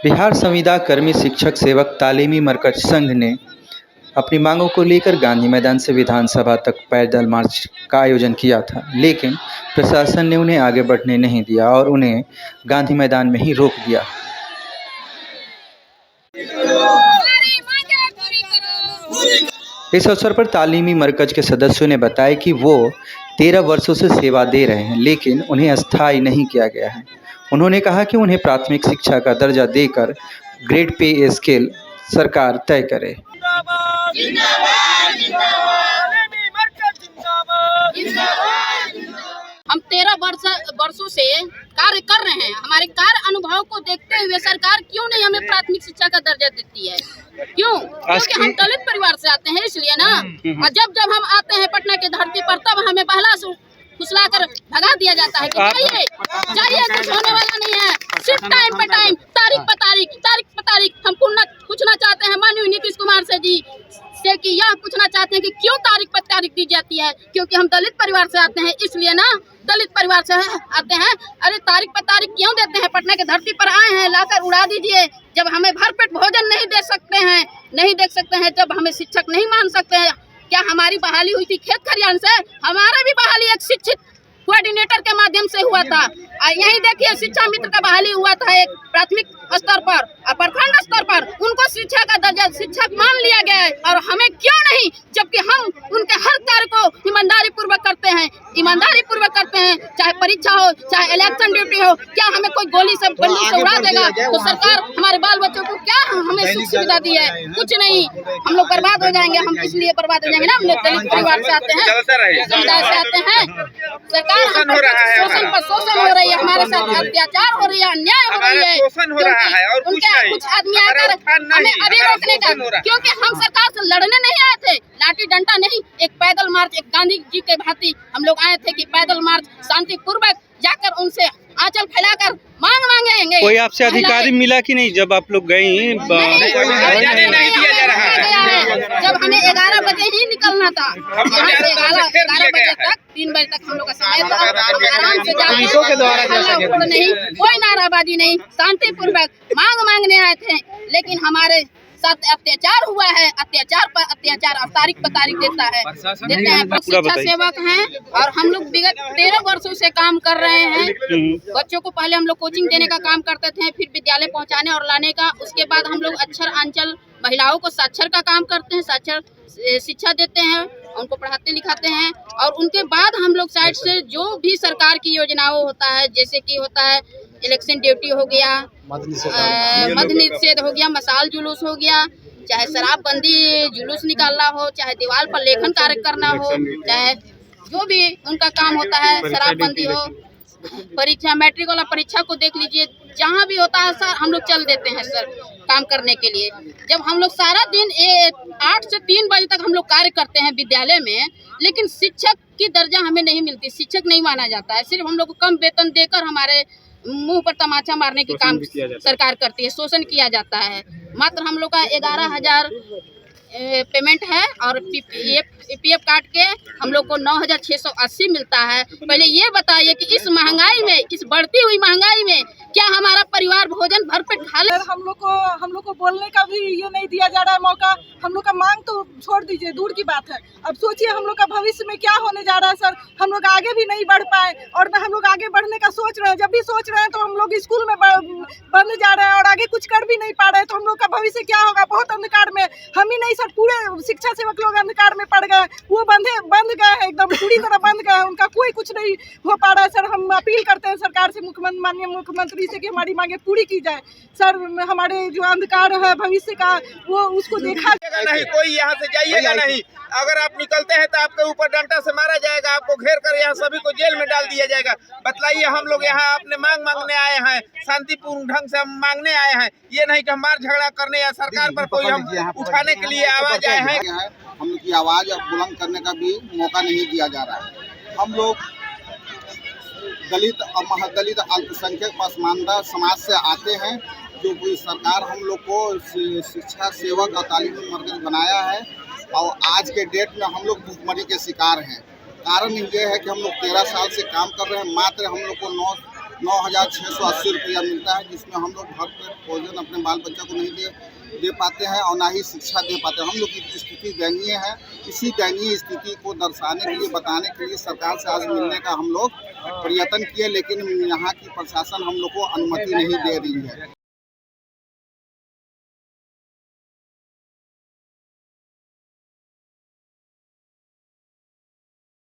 बिहार संविदा कर्मी शिक्षक सेवक तालीमी मरकज संघ ने अपनी मांगों को लेकर गांधी मैदान से विधानसभा तक पैदल मार्च का आयोजन किया था, लेकिन प्रशासन ने उन्हें आगे बढ़ने नहीं दिया और उन्हें गांधी मैदान में ही रोक दिया। इस अवसर पर तालीमी मरकज के सदस्यों ने बताया कि वो 13 वर्षों से सेवा दे रहे हैं, लेकिन उन्हें अस्थायी नहीं किया गया है। उन्होंने कहा कि उन्हें प्राथमिक शिक्षा का दर्जा देकर ग्रेड पे स्केल सरकार तय करे। हम 13 वर्षों से कार्य कर रहे हैं। हमारे कार्य अनुभव को देखते हुए सरकार क्यों नहीं हमें प्राथमिक शिक्षा का दर्जा देती है? क्यों? क्योंकि हम दलित परिवार से आते हैं, इसलिए ना। और जब हम आते हैं पटना की धरती पर, तब हमें बहला फुसला कर भगा दिया जाता है कि जाइए, कुछ होने वाला नहीं है। सिर्फ टाइम पे टाइम, तारीख पर तारीख। हम पूछना चाहते हैं माननीय नीतीश कुमार से जी से कि यह पूछना चाहते हैं कि क्यों तारीख पर तारीख दी जाती है? क्योंकि हम दलित परिवार से आते हैं, इसलिए ना। दलित परिवार से आते हैं, अरे तारीख पर तारीख क्यों देते हैं? पटना की धरती पर आए हैं, लाकर उड़ा दीजिए। जब हमें भरपेट भोजन नहीं दे सकते हैं, जब हमें शिक्षक नहीं मान सकते हैं। क्या हमारी बहाली हुई थी खेत खलियान से? हमारा भी बहाली एक शिक्षित कोऑर्डिनेटर के माध्यम से हुआ था। यही देखिए, शिक्षा मित्र का बहाली हुआ था एक प्राथमिक स्तर पर और प्रखंड स्तर पर। उनको शिक्षा का दर्जा शिक्षक मान लिया गया है, और हमें क्यों नहीं? जबकि हम उनके हर कार्य को ईमानदारी पूर्वक करते हैं, चाहे परीक्षा हो, चाहे इलेक्शन ड्यूटी हो। क्या हमें कोई गोली से बंदूक से उड़ा देगा? तो सरकार हमारे बाल बच्चों को क्या हमें सुख सुविधा दी है? कुछ नहीं। हम लोग बर्बाद हो जाएंगे। हम इसलिए बर्बाद हो जाएंगे ना, हम लोग दलित परिवार से आते हैं, समुदाय से आते हैं। सरकार शोषण हो रही है, हमारे साथ अत्याचार हो रही है, अन्याय हो रही है। उनके कुछ आदमी आकर हमें अभी रोकने का, क्योंकि हम सरकार से लड़ने नहीं आए थे, लाठी डंडा नहीं। एक पैदल मार्च, एक गांधी जी के भांति हम लोग आए थे कि पैदल मार्च शांति पूर्वक जाकर उनसे आंचल फैलाकर मांग मांगेंगे। कोई आपसे अधिकारी मिला कि नहीं जब आप लोग गए? जब हमें 11 बजे ही निकलना था, यहाँ से 11 बजे तक, 3 बजे तक हम लोग का समय था। आराम से जाकर नहीं, कोई नाराबाजी नहीं, शांति पूर्वक मांगने आए थे। लेकिन हमारे साथ अत्याचार हुआ है, अत्याचार पर अत्याचार और तारीख पर तारीख देते हैं। शिक्षा सेवक हैं और हम लोग विगत 13 वर्षों से काम कर रहे हैं। बच्चों को पहले हम लोग कोचिंग देने का काम करते थे, फिर विद्यालय पहुंचाने और लाने का। उसके बाद हम लोग अक्षर अंचल महिलाओं को साक्षर का काम करते हैं, साक्षर शिक्षा देते हैं, उनको पढ़ाते लिखाते हैं। और उनके बाद हम लोग साइड से जो भी सरकार की योजनाओं होता है, जैसे कि होता है इलेक्शन ड्यूटी हो गया, मद निषेध हो गया, मसाल जुलूस हो गया, चाहे शराबबंदी जुलूस निकालना हो, चाहे दीवार पर लेखन कार्य करना हो, चाहे जो भी उनका काम होता है, शराबबंदी हो, परीक्षा, मैट्रिक वाला परीक्षा को देख लीजिए, जहाँ भी होता है सर हम लोग चल देते हैं सर काम करने के लिए। जब हम लोग सारा दिन 8 से 3 बजे तक हम लोग कार्य करते हैं विद्यालय में, लेकिन शिक्षक की दर्जा हमें नहीं मिलती, शिक्षक नहीं माना जाता है। सिर्फ हम लोग को कम वेतन देकर हमारे मुंह पर तमाचा मारने की काम सरकार करती है, शोषण किया जाता है। मात्र हम लोग का 11,000 पेमेंट है और पीएफ काट के हम लोग को 9,680 मिलता है। पहले ये बताइए कि इस महंगाई में, इस बढ़ती हुई महंगाई में क्या हमारा परिवार भोजन भरपेट खा ले? हम लोग को बोलने का भी ये नहीं दिया जा रहा है मौका। हम लोग का मांग तो छोड़ दीजिए, दूर की बात है। अब सोचिए हम लोग का भविष्य में क्या होने जा रहा है सर। हम लोग आगे भी नहीं बढ़ पाए और न हम लोग आगे बढ़ने का सोच रहे हैं। जब भी सोच रहे हैं तो हम लोग स्कूल में बंद जा रहे हैं और आगे कुछ कर भी नहीं पा रहे हैं। तो हम लोग का भविष्य क्या होगा? बहुत अंधकार में। हम ही नहीं सर, पूरे शिक्षा सेवक लोग अंधकार में पड़ गए। वो बंद गए हैं, एकदम पूरी तरह बंद गए हैं। उनका कोई कुछ नहीं हो पा रहा है सर। हम अपील करते हैं सरकार से, माननीय मुख्यमंत्री से, कि हमारी मांगे पूरी की जाए सर। हमारे जो अंधकार है भविष्य का, वो उसको देखा नहीं। कोई यहाँ से जाइएगा नहीं। अगर आप निकलते हैं तो आपके ऊपर डंडा से मारा जाएगा, आपको घेर कर यहाँ सभी को जेल में डाल दिया जाएगा। बतलाइए, हम लोग यहाँ अपने मांग मांगने आए हैं, शांतिपूर्ण ढंग से हम मांगने आए हैं। ये नहीं कि हम मार झगड़ा करने या सरकार पर कोई हम उठाने के लिए आवाज आए हैं। हम लोग की आवाज अब बुलंद करने का भी मौका नहीं दिया जा रहा है। हम लोग दलित और महादलित अल्पसंख्यक पसमानदा समाज से आते हैं। जो कोई सरकार हम लोग को शिक्षा सेवक और तालीमी मरकज बनाया है, और आज के डेट में हम लोग भुखमरी के शिकार हैं। कारण ये है कि हम लोग 13 साल से काम कर रहे हैं, मात्र हम लोग को 9,680 रुपया मिलता है, जिसमें हम लोग घर पर भोजन अपने बाल बच्चा को नहीं दे पाते हैं और ना ही शिक्षा दे पाते हैं। हम लोग की स्थिति दयनीय है। इसी दयनीय स्थिति को दर्शाने के लिए, बताने के लिए सरकार से आज मिलने का हम लोग प्रयत्न किए, लेकिन यहाँ की प्रशासन हम लोग को अनुमति नहीं दे रही है।